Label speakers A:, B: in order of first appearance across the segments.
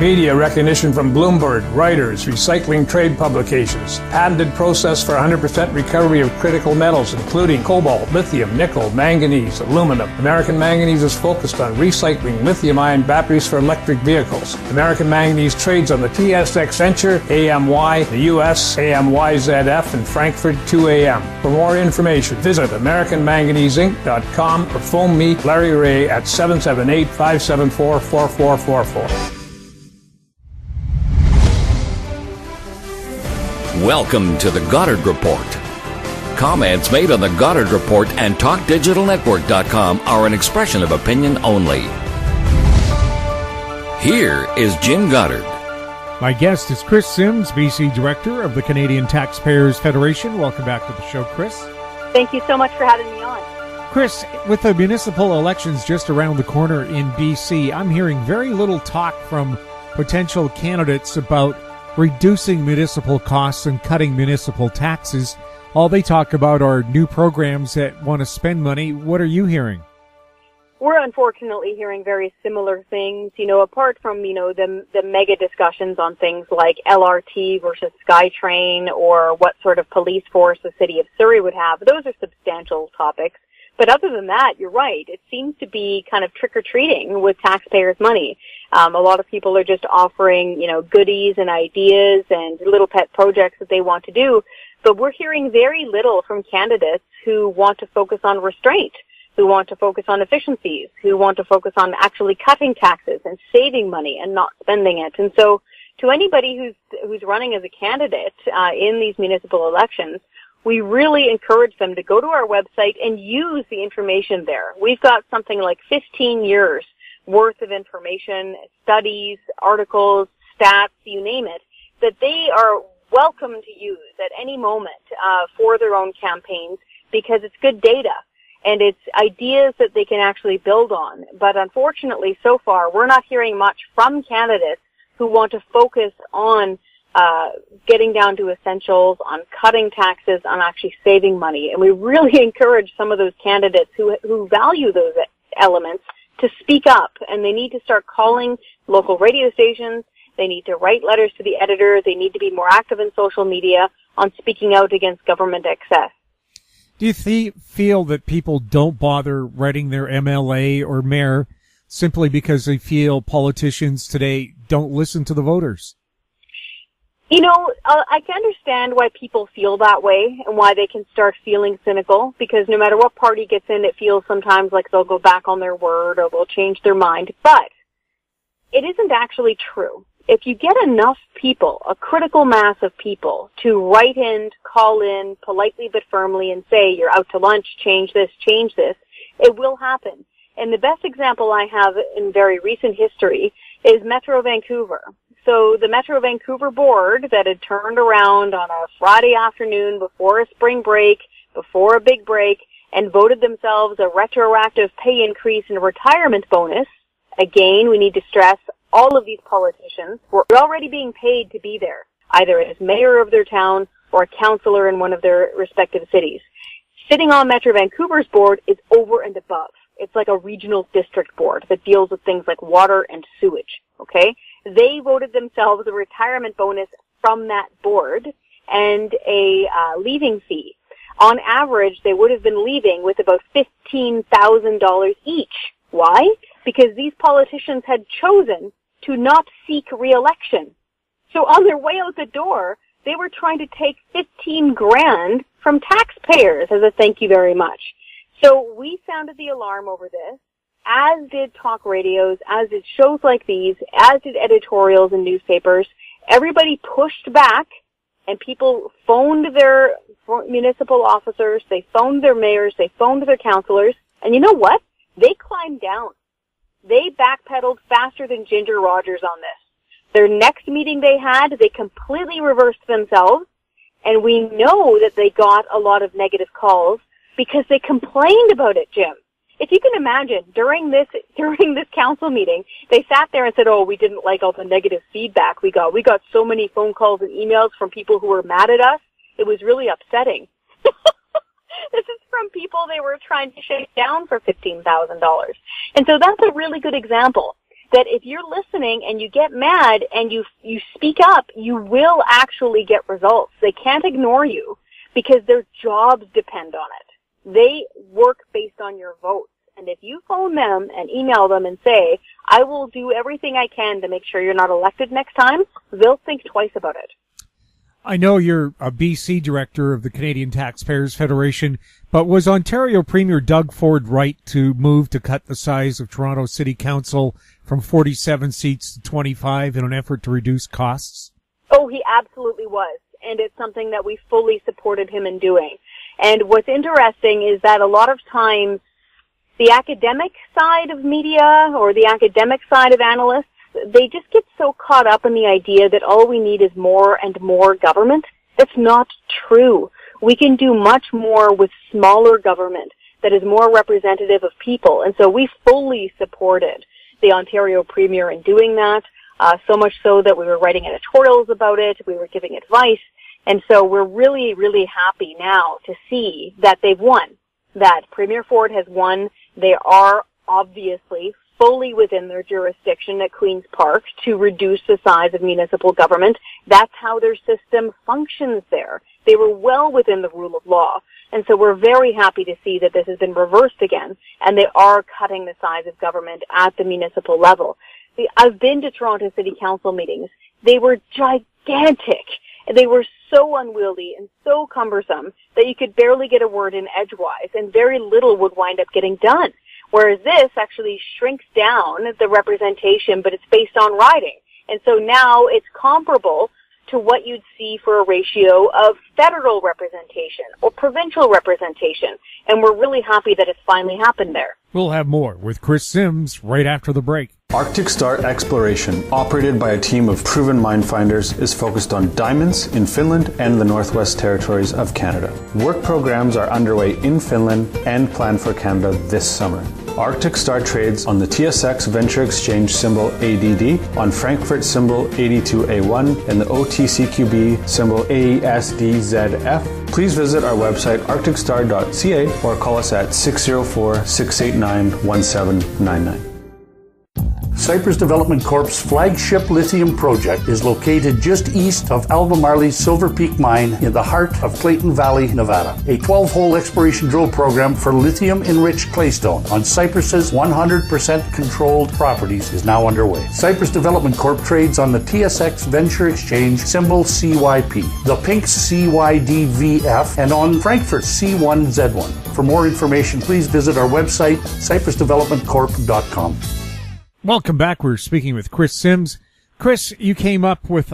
A: Media recognition from Bloomberg, Reuters, recycling trade publications. Patented process for 100% recovery of critical metals, including cobalt, lithium, nickel, manganese, aluminum. American Manganese is focused on recycling lithium-ion batteries for electric vehicles. American Manganese trades on the TSX Venture, AMY, the US, AMYZF, and Frankfurt 2AM. For more information, visit AmericanManganeseInc.com or phone me, Larry Ray, at 778-574-4444.
B: Welcome to the Goddard Report. Comments made on the Goddard Report and TalkDigitalNetwork.com are an expression of opinion only. Here is Jim Goddard.
C: My guest is Kris Sims, BC Director of the Canadian Taxpayers Federation. Welcome back to the show, Kris.
D: Thank you so much for having me on.
C: Kris, with the municipal elections just around the corner in BC, I'm hearing very little talk from potential candidates about reducing municipal costs and cutting municipal taxes. All they talk about are new programs that want to spend money. What are you hearing?
D: We're unfortunately hearing very similar things, apart from, the mega discussions on things like LRT versus SkyTrain or what sort of police force the city of Surrey would have. Those are substantial topics. But other than that, you're right. It seems to be kind of trick-or-treating with taxpayers' money. A lot of people are just offering, goodies and ideas and little pet projects that they want to do. But we're hearing very little from candidates who want to focus on restraint, who want to focus on efficiencies, who want to focus on actually cutting taxes and saving money and not spending it. And so to anybody who's running as a candidate in these municipal elections, we really encourage them to go to our website and use the information there. We've got something like 15 years worth of information, studies, articles, stats, you name it, that they are welcome to use at any moment for their own campaigns because it's good data and it's ideas that they can actually build on. But unfortunately, so far, we're not hearing much from candidates who want to focus on getting down to essentials, on cutting taxes, on actually saving money. And we really encourage some of those candidates who value those elements to speak up. And they need to start calling local radio stations. They need to write letters to the editor. They need to be more active in social media on speaking out against government excess.
C: Do you feel that people don't bother writing their MLA or mayor simply because they feel politicians today don't listen to the voters?
D: I can understand why people feel that way and why they can start feeling cynical, because no matter what party gets in, it feels sometimes like they'll go back on their word or they'll change their mind. But it isn't actually true. If you get enough people, a critical mass of people, to write in, to call in politely but firmly and say, you're out to lunch, change this, it will happen. And the best example I have in very recent history is Metro Vancouver. So the Metro Vancouver board that had turned around on a Friday afternoon before a spring break, before a big break, and voted themselves a retroactive pay increase and a retirement bonus. Again, we need to stress all of these politicians were already being paid to be there, either as mayor of their town or a councillor in one of their respective cities. Sitting on Metro Vancouver's board is over and above. It's like a regional district board that deals with things like water and sewage, okay? They voted themselves a retirement bonus from that board and a leaving fee. On average, they would have been leaving with about $15,000 each. Why? Because these politicians had chosen to not seek re-election. So on their way out the door, they were trying to take $15,000 from taxpayers as a thank you very much. So we sounded the alarm over this, as did talk radios, as did shows like these, as did editorials and newspapers. Everybody pushed back, and people phoned their municipal officers, they phoned their mayors, they phoned their councillors, and you know what? They climbed down. They backpedaled faster than Ginger Rogers on this. Their next meeting they had, they completely reversed themselves, and we know that they got a lot of negative calls because they complained about it, Jim. If you can imagine, during this council meeting, they sat there and said, oh, we didn't like all the negative feedback we got. We got so many phone calls and emails from people who were mad at us. It was really upsetting. This is from people they were trying to shake down for $15,000. And so that's a really good example. that if you're listening and you get mad and you speak up, you will actually get results. They can't ignore you because their jobs depend on it. They work based on your votes. And if you phone them and email them and say, I will do everything I can to make sure you're not elected next time, they'll think twice about it.
C: I know you're a BC director of the Canadian Taxpayers Federation, but was Ontario Premier Doug Ford right to move to cut the size of Toronto City Council from 47 seats to 25 in an effort to reduce costs?
D: Oh, he absolutely was. And it's something that we fully supported him in doing. And what's interesting is that a lot of times the academic side of media or the academic side of analysts, they just get so caught up in the idea that all we need is more and more government. It's not true. We can do much more with smaller government that is more representative of people. And so we fully supported the Ontario Premier in doing that, so much so that we were writing editorials about it, we were giving advice, and so we're really, really happy now to see that they've won, that Premier Ford has won. They are obviously fully within their jurisdiction at Queen's Park to reduce the size of municipal government. That's how their system functions there. They were well within the rule of law. And so we're very happy to see that this has been reversed again, and they are cutting the size of government at the municipal level. I've been to Toronto City Council meetings. They were gigantic. They were so unwieldy and so cumbersome that you could barely get a word in edgewise, and very little would wind up getting done. Whereas this actually shrinks down the representation, but it's based on riding. And so now it's comparable to what you'd see for a ratio of federal representation or provincial representation. And we're really happy that it's finally happened there.
C: We'll have more with Kris Sims right after the break.
E: Arctic Star Exploration, operated by a team of proven mine finders, is focused on diamonds in Finland and the Northwest Territories of Canada. Work programs are underway in Finland and planned for Canada this summer. Arctic Star trades on the TSX Venture Exchange symbol ADD, on Frankfurt symbol 82A1, and the OTCQB symbol ASDZF. Please visit our website arcticstar.ca or call us at 604-689-1799.
F: Cypress Development Corp's flagship lithium project is located just east of Albemarle's Silver Peak mine in the heart of Clayton Valley, Nevada. A 12-hole exploration drill program for lithium-enriched claystone on Cypress's 100% controlled properties is now underway. Cypress Development Corp trades on the TSX Venture Exchange symbol CYP, the Pink's CYDVF, and on Frankfurt's C1Z1. For more information, please visit our website, cypressdevelopmentcorp.com.
C: Welcome back. We're speaking with Kris Sims. Kris, you came up with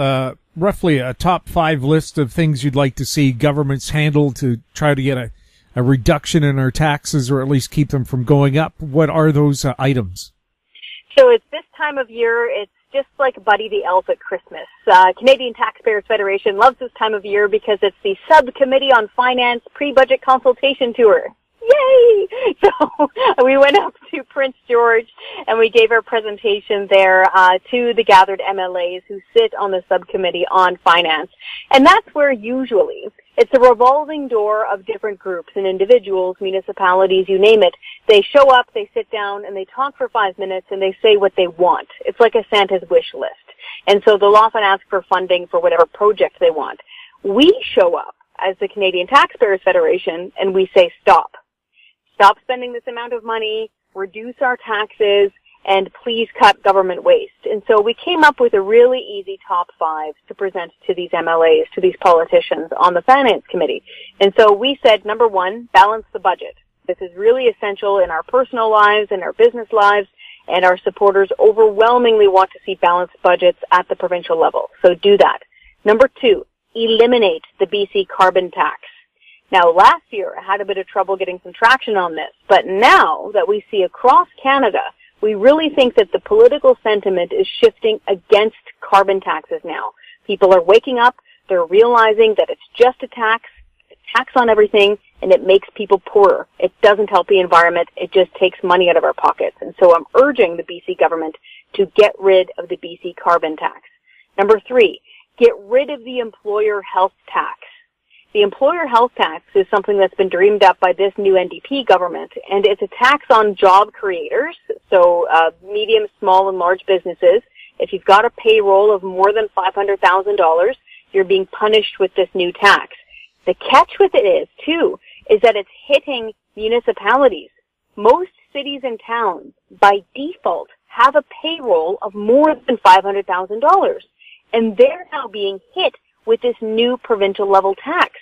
C: roughly a top 5 list of things you'd like to see governments handle to try to get a reduction in our taxes or at least keep them from going up. What are those items?
D: So it's this time of year. It's just like Buddy the Elf at Christmas. Canadian Taxpayers Federation loves this time of year because it's the Subcommittee on Finance pre-budget consultation tour. Yay! So we went up to Prince George and we gave our presentation there to the gathered MLAs who sit on the subcommittee on finance. And that's where usually it's a revolving door of different groups and individuals, municipalities, you name it. They show up, they sit down, and they talk for 5 minutes and they say what they want. It's like a Santa's wish list. And so they'll often ask for funding for whatever project they want. We show up as the Canadian Taxpayers Federation and we say stop. Stop spending this amount of money, reduce our taxes, and please cut government waste. And so we came up with a really easy top 5 to present to these MLAs, to these politicians on the Finance Committee. And so we said, number 1, balance the budget. This is really essential in our personal lives and our business lives, and our supporters overwhelmingly want to see balanced budgets at the provincial level. So do that. Number 2, eliminate the BC carbon tax. Now, last year, I had a bit of trouble getting some traction on this, but now that we see across Canada, we really think that the political sentiment is shifting against carbon taxes now. People are waking up, they're realizing that it's just a tax on everything, and it makes people poorer. It doesn't help the environment, it just takes money out of our pockets. And so I'm urging the BC government to get rid of the BC carbon tax. Number 3, get rid of the employer health tax. The employer health tax is something that's been dreamed up by this new NDP government, and it's a tax on job creators, so medium, small, and large businesses. If you've got a payroll of more than $500,000, you're being punished with this new tax. The catch with it is, too, is that it's hitting municipalities. Most cities and towns, by default, have a payroll of more than $500,000, and they're now being hit with this new provincial level tax.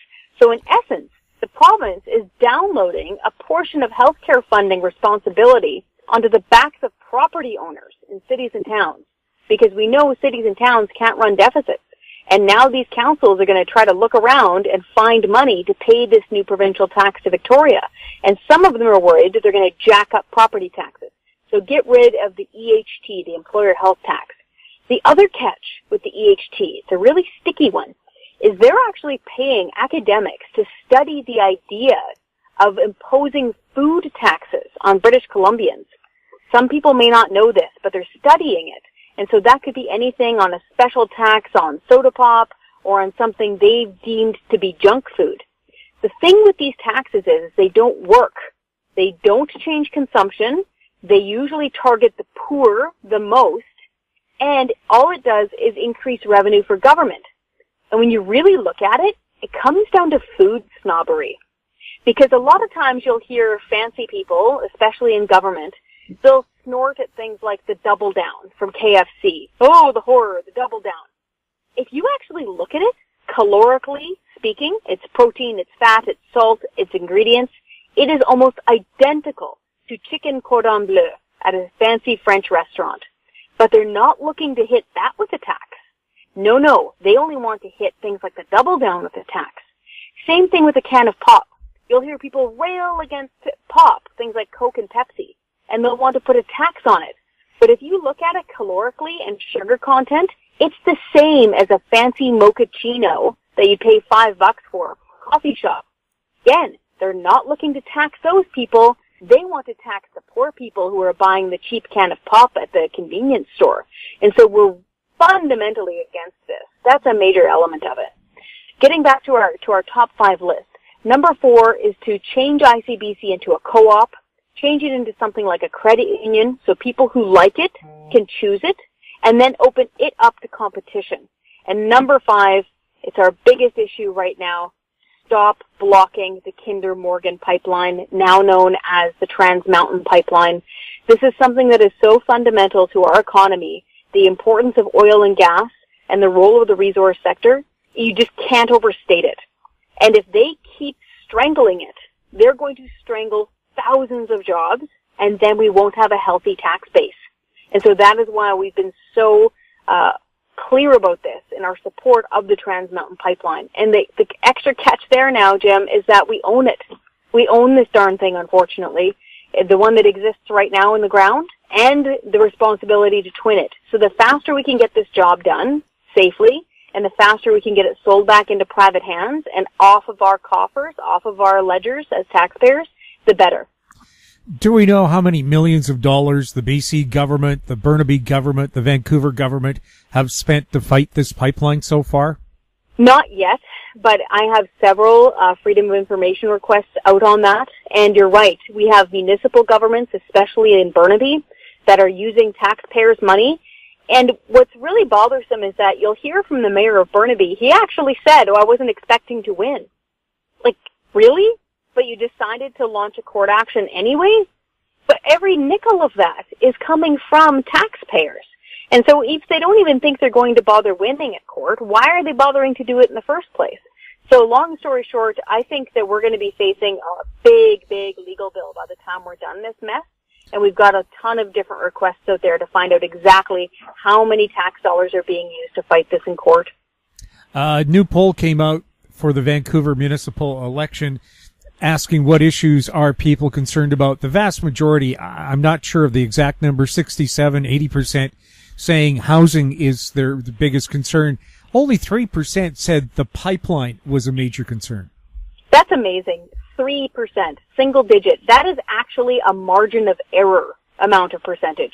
D: So in essence, the province is downloading a portion of healthcare funding responsibility onto the backs of property owners in cities and towns, because we know cities and towns can't run deficits. And now these councils are going to try to look around and find money to pay this new provincial tax to Victoria. And some of them are worried that they're going to jack up property taxes. So get rid of the EHT, the employer health tax. The other catch with the EHT, it's a really sticky one, is they're actually paying academics to study the idea of imposing food taxes on British Columbians. Some people may not know this, but they're studying it. And so that could be anything on a special tax on soda pop or on something they've deemed to be junk food. The thing with these taxes is they don't work. They don't change consumption. They usually target the poor the most. And all it does is increase revenue for government. And when you really look at it, it comes down to food snobbery. Because a lot of times you'll hear fancy people, especially in government, they'll snort at things like the double down from KFC. Oh, the horror, the double down. If you actually look at it, calorically speaking, it's protein, it's fat, it's salt, it's ingredients, it is almost identical to chicken cordon bleu at a fancy French restaurant. But they're not looking to hit that with a tax. No, they only want to hit things like the double down with a tax. Same thing with a can of pop. You'll hear people rail against pop, things like Coke and Pepsi, and they'll want to put a tax on it. But if you look at it calorically and sugar content, it's the same as a fancy mochaccino that you pay $5 for at a coffee shop. Again, they're not looking to tax those people. They want to tax the poor people who are buying the cheap can of pop at the convenience store. And so we're fundamentally against this. That's a major element of it. Getting back to our top 5 list. Number 4 is to change ICBC into a co-op, change it into something like a credit union so people who like it can choose it, and then open it up to competition. And number 5, it's our biggest issue right now, stop blocking the Kinder Morgan pipeline, now known as the Trans Mountain Pipeline. This is something that is so fundamental to our economy, the importance of oil and gas and the role of the resource sector. You just can't overstate it. And if they keep strangling it, they're going to strangle thousands of jobs, and then we won't have a healthy tax base. And so that is why we've been so clear about this in our support of the Trans Mountain Pipeline. And the extra catch there now, Jim, is that we own it. We own this darn thing, unfortunately, the one that exists right now in the ground, and the responsibility to twin it. So the faster we can get this job done safely, and the faster we can get it sold back into private hands and off of our coffers, off of our ledgers as taxpayers, the better.
C: Do we know how many millions of dollars the BC government, the Burnaby government, the Vancouver government have spent to fight this pipeline so far?
D: Not yet, but I have several Freedom of Information requests out on that. And you're right, we have municipal governments, especially in Burnaby, that are using taxpayers' money. And what's really bothersome is that you'll hear from the mayor of Burnaby, he actually said, I wasn't expecting to win. Like, really? But you decided to launch a court action anyway? But every nickel of that is coming from taxpayers. And so if they don't even think they're going to bother winning at court, why are they bothering to do it in the first place? So long story short, I think that we're going to be facing a big, big legal bill by the time we're done this mess. And we've got a ton of different requests out there to find out exactly how many tax dollars are being used to fight this in court.
C: A new poll came out for the Vancouver municipal election asking what issues are people concerned about. The vast majority, I'm not sure of the exact number, 67, 80%, saying housing is their the biggest concern. Only 3% said the pipeline was a major concern.
D: That's amazing. 3%, single digit. That is actually a margin of error amount of percentage.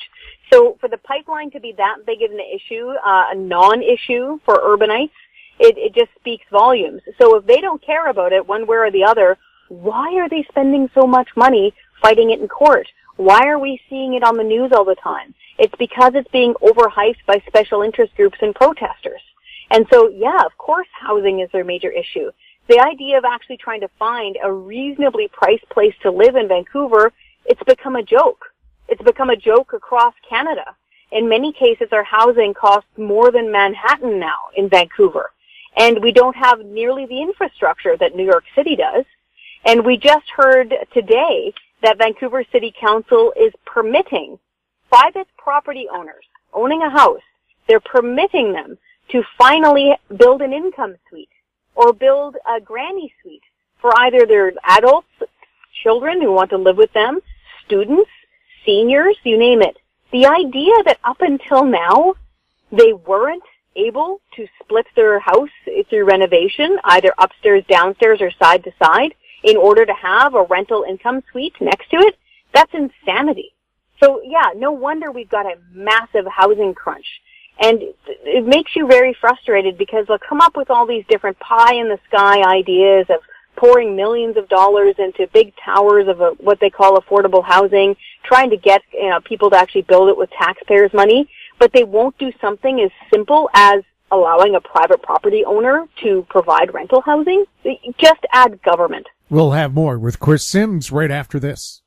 D: So for the pipeline to be that big of an issue, a non-issue for urbanites, It just speaks volumes. So if they don't care about it one way or the other, why are they spending so much money fighting it in court? Why are we seeing it on the news all the time? It's because it's being overhyped by special interest groups and protesters. And so, yeah, of course housing is their major issue. The idea of actually trying to find a reasonably priced place to live in Vancouver, it's become a joke. It's become a joke across Canada. In many cases, our housing costs more than Manhattan now in Vancouver. And we don't have nearly the infrastructure that New York City does. And we just heard today that Vancouver City Council is permitting private property owners owning a house, they're permitting them to finally build an income suite or build a granny suite for either their adults, children who want to live with them, students, seniors, you name it. The idea that up until now they weren't able to split their house through renovation, either upstairs, downstairs, or side to side, in order to have a rental income suite next to it, that's insanity. So yeah, no wonder we've got a massive housing crunch. And it makes you very frustrated because they'll come up with all these different pie-in-the-sky ideas of pouring millions of dollars into big towers of what they call affordable housing, trying to get people to actually build it with taxpayers' money, but they won't do something as simple as allowing a private property owner to provide rental housing. Just add government.
C: We'll have more with Kris Sims right after this.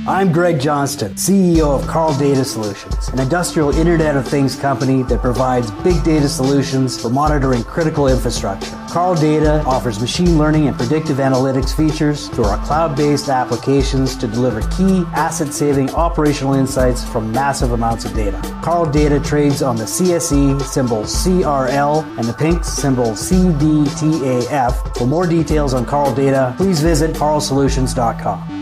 G: I'm Greg Johnston, CEO of Carl Data Solutions, an industrial Internet of Things company that provides big data solutions for monitoring critical infrastructure. Carl Data offers machine learning and predictive analytics features through our cloud-based applications to deliver key asset-saving operational insights from massive amounts of data. Carl Data trades on the CSE symbol CRL and the pink symbol CDTAF. For more details on Carl Data, please visit carlsolutions.com.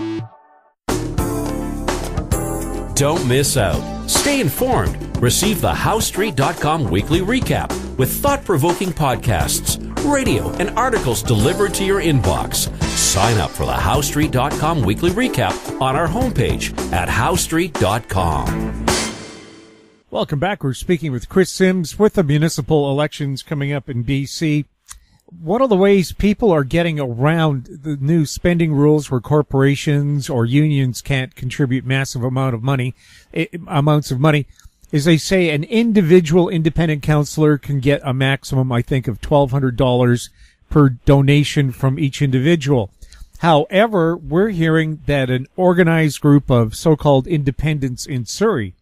H: Don't miss out. Stay informed. Receive the HowStreet.com weekly recap with thought-provoking podcasts, radio, and articles delivered to your inbox. Sign up for the HowStreet.com weekly recap on our homepage at HowStreet.com.
C: Welcome back. We're speaking with Kris Sims with the municipal elections coming up in BC. One of the ways people are getting around the new spending rules where corporations or unions can't contribute massive amounts of money, is they say an individual independent councillor can get a maximum, I think, of $1,200 per donation from each individual. However, we're hearing that an organized group of so-called independents in Surrey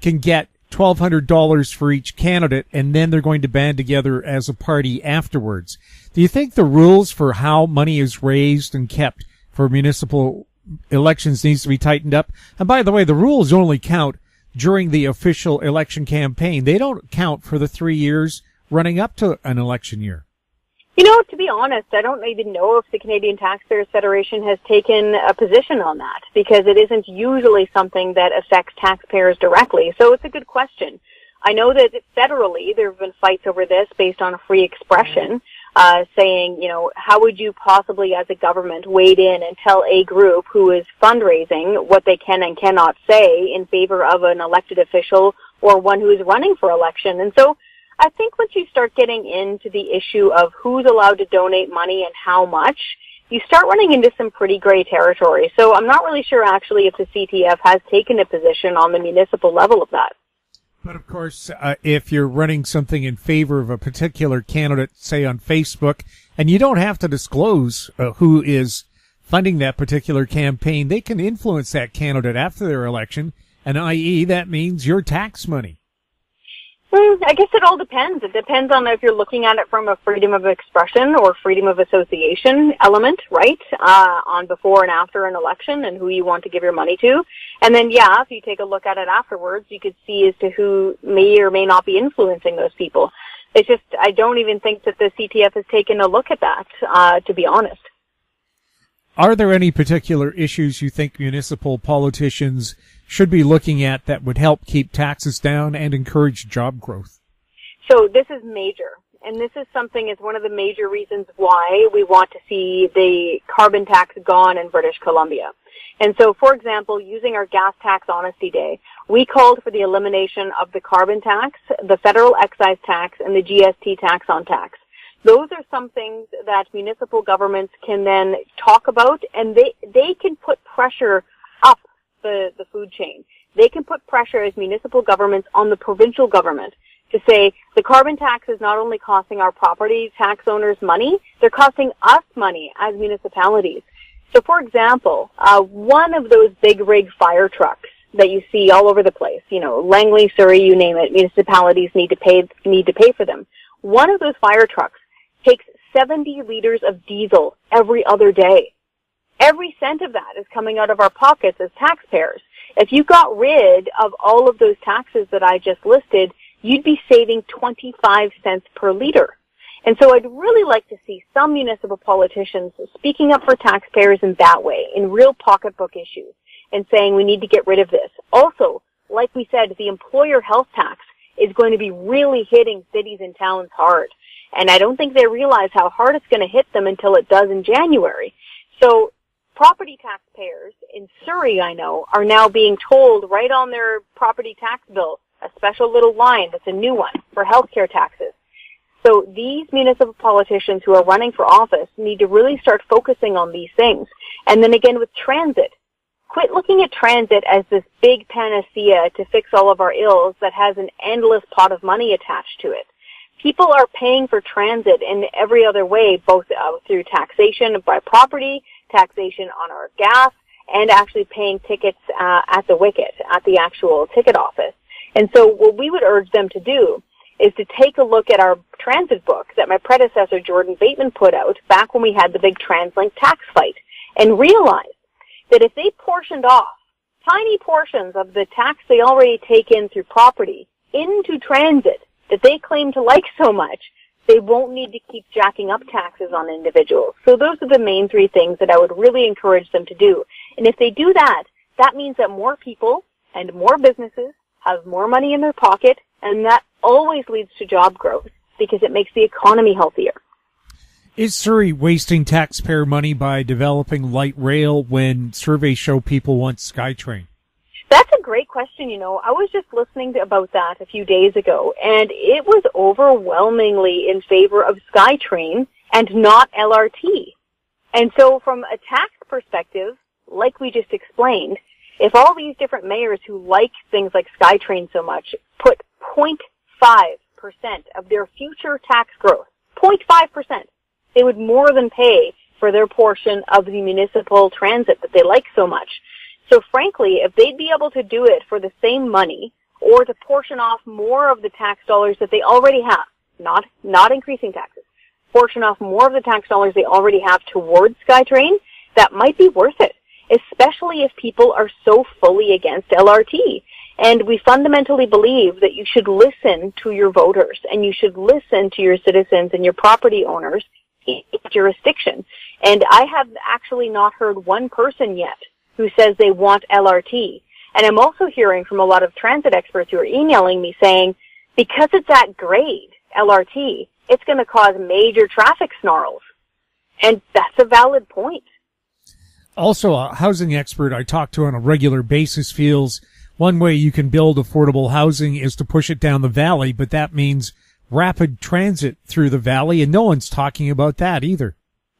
C: can get $1,200 for each candidate, and then they're going to band together as a party afterwards. Do you think the rules for how money is raised and kept for municipal elections needs to be tightened up? And by the way, the rules only count during the official election campaign. They don't count for the 3 years running up to an election year.
D: You know, to be honest, I don't even know if the Canadian Taxpayers Federation has taken a position on that, because it isn't usually something that affects taxpayers directly. So it's a good question. I know that federally there have been fights over this based on free expression, saying, how would you possibly as a government wade in and tell a group who is fundraising what they can and cannot say in favor of an elected official or one who is running for election. And so I think once you start getting into the issue of who's allowed to donate money and how much, you start running into some pretty gray territory. So I'm not really sure actually if the CTF has taken a position on the municipal level of that.
C: But of course, if you're running something in favor of a particular candidate, say on Facebook, and you don't have to disclose who is funding that particular campaign, they can influence that candidate after their election, and i.e. that means your tax money.
D: I guess it all depends. It depends on if you're looking at it from a freedom of expression or freedom of association element, right, on before and after an election and who you want to give your money to. And then, yeah, if you take a look at it afterwards, you could see as to who may or may not be influencing those people. It's just, I don't even think that the CTF has taken a look at that, to be honest.
C: Are there any particular issues you think municipal politicians should be looking at that would help keep taxes down and encourage job growth?
D: So this is major. And this is something is one of the major reasons why we want to see the carbon tax gone in British Columbia. And so, for example, using our gas tax honesty day, we called for the elimination of the carbon tax, the federal excise tax, and the GST tax on tax. Those are some things that municipal governments can then talk about, and they can put pressure up the food chain. They can put pressure as municipal governments on the provincial government to say the carbon tax is not only costing our property tax owners money, they're costing us money as municipalities. So, for example, one of those big rig fire trucks that you see all over the place, Langley, Surrey, you name it, municipalities need to pay for them. One of those fire trucks takes 70 liters of diesel every other day. Every cent of that is coming out of our pockets as taxpayers. If you got rid of all of those taxes that I just listed, you'd be saving 25 cents per liter. And so I'd really like to see some municipal politicians speaking up for taxpayers in that way, in real pocketbook issues, and saying we need to get rid of this. Also, like we said, the employer health tax is going to be really hitting cities and towns hard. And I don't think they realize how hard it's going to hit them until it does in January. So property taxpayers in Surrey, I know, are now being told right on their property tax bill, a special little line that's a new one for healthcare taxes. So these municipal politicians who are running for office need to really start focusing on these things. And then again with transit, quit looking at transit as this big panacea to fix all of our ills that has an endless pot of money attached to it. People are paying for transit in every other way, both through taxation by property, taxation on our gas, and actually paying tickets at the wicket, at the actual ticket office. And so what we would urge them to do is to take a look at our transit book that my predecessor Jordan Bateman put out back when we had the big TransLink tax fight, and realize that if they portioned off tiny portions of the tax they already take in through property into transit that they claim to like so much, they won't need to keep jacking up taxes on individuals. So those are the main three things that I would really encourage them to do. And if they do that, that means that more people and more businesses have more money in their pocket, and that always leads to job growth because it makes the economy healthier.
C: Is Surrey wasting taxpayer money by developing light rail when surveys show people want SkyTrain?
D: That's a great question. I was just listening about that a few days ago, and it was overwhelmingly in favor of SkyTrain and not LRT. And so from a tax perspective, like we just explained, if all these different mayors who like things like SkyTrain so much put 0.5% of their future tax growth, 0.5%, they would more than pay for their portion of the municipal transit that they like so much. So frankly, if they'd be able to do it for the same money, or to portion off more of the tax dollars that they already have, not increasing taxes, portion off more of the tax dollars they already have towards SkyTrain, that might be worth it, especially if people are so fully against LRT. And we fundamentally believe that you should listen to your voters, and you should listen to your citizens and your property owners in jurisdiction. And I have actually not heard one person yet who says they want LRT. And I'm also hearing from a lot of transit experts who are emailing me saying, because it's at grade, LRT, it's going to cause major traffic snarls. And that's a valid point.
C: Also, a housing expert I talk to on a regular basis feels one way you can build affordable housing is to push it down the valley, but that means rapid transit through the valley, and no one's talking about that either.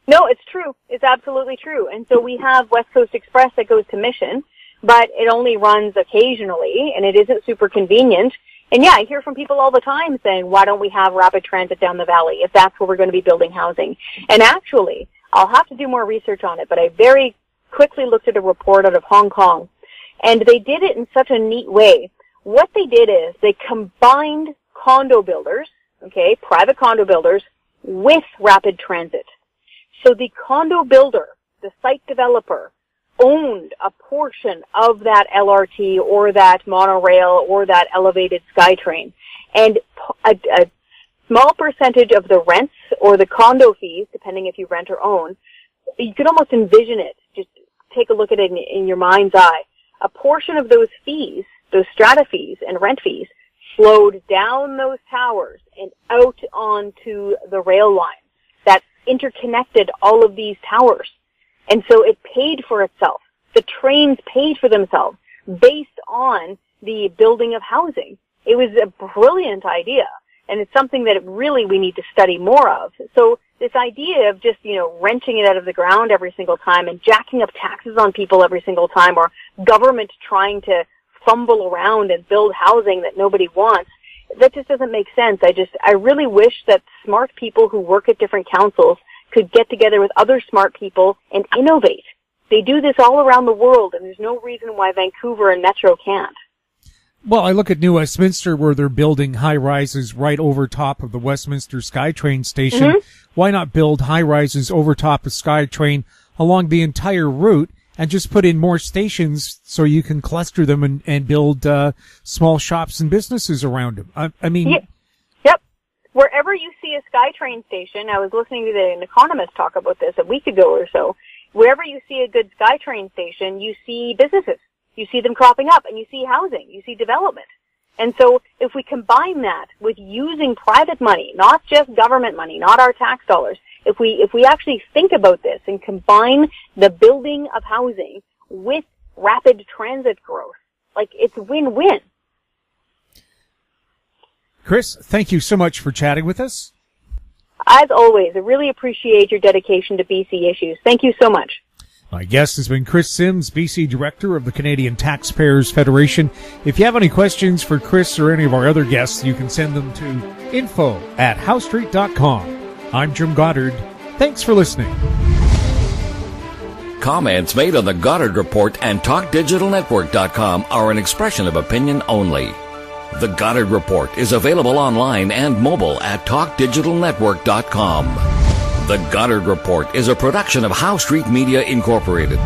D: No, it's true. It's absolutely true. And so we have West Coast Express that goes to Mission, but it only runs occasionally, and it isn't super convenient. And yeah, I hear from people all the time saying, why don't we have rapid transit down the valley if that's where we're going to be building housing? And actually, I'll have to do more research on it, but I very quickly looked at a report out of Hong Kong, and they did it in such a neat way. What they did is they combined condo builders, private condo builders, with rapid transit. So the condo builder, the site developer, owned a portion of that LRT or that monorail or that elevated SkyTrain. And a small percentage of the rents or the condo fees, depending if you rent or own, you could almost envision it. Just take a look at it in your mind's eye. A portion of those fees, those strata fees and rent fees, flowed down those towers and out onto the rail line that interconnected all of these towers. And so it paid for itself. The trains paid for themselves based on the building of housing. It was a brilliant idea, and it's something that really we need to study more of. So this idea of just, wrenching it out of the ground every single time and jacking up taxes on people every single time, or government trying to fumble around and build housing that nobody wants, that just doesn't make sense. I really wish that smart people who work at different councils could get together with other smart people and innovate. They do this all around the world, and there's no reason why Vancouver and Metro can't.
C: Well, I look at New Westminster where they're building high-rises right over top of the Westminster SkyTrain station. Mm-hmm. Why not build high-rises over top of SkyTrain along the entire route and just put in more stations so you can cluster them and build small shops and businesses around them? I mean...
D: Yep. Wherever you see a SkyTrain station, I was listening to an economist talk about this a week ago or so, wherever you see a good SkyTrain station, you see businesses. You see them cropping up, and you see housing, you see development. And so if we combine that with using private money, not just government money, not our tax dollars, if we actually think about this and combine the building of housing with rapid transit growth, it's win-win.
C: Kris, thank you so much for chatting with us.
D: As always, I really appreciate your dedication to BC issues. Thank you so much.
C: My guest has been Kris Sims, BC Director of the Canadian Taxpayers Federation. If you have any questions for Kris or any of our other guests, you can send them to info@howstreet.com. I'm Jim Goddard. Thanks for listening.
B: Comments made on the Goddard Report and TalkDigitalNetwork.com are an expression of opinion only. The Goddard Report is available online and mobile at TalkDigitalNetwork.com. The Goddard Report is a production of Howe Street Media Incorporated.